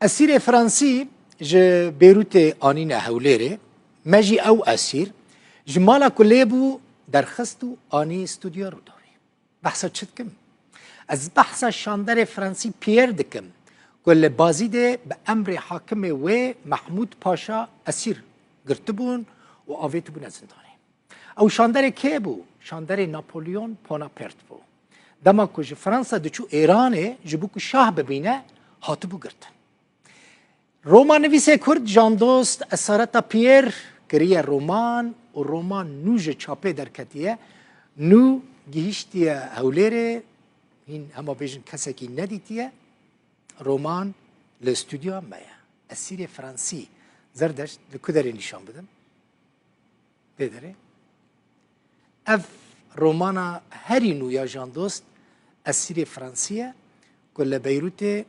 اسیر فرانسی ج بیروت آنین هولره مجی او اسیر جمالا کلی بو درخستو آنی استودیو رو داری بحثا چت کم از بحثا شاندر فرانسی پیر دکم کل بازی ده به امر حاکم و محمود پاشا اسیر گرتبون و آویت بون زندانی او شاندر که بو شاندر ناپولیون بوناپارت بو دما کج فرانسا دچو ایرانه جبو که شاه ببینه هاتبو گرتن رومان نویس کرد جان دوست اسارتا پیر کریه رومان و رومان نوج چاپه در کتیه نو گیشتیه هولیره این اما بیشن کسی که ندیتیه رومان لاستودیو مایا اسیر فرانسی زردش لکدری نشان بدم بدره اف رومانا هری نو یا جان دوست اسیر فرانسیه کل بیروت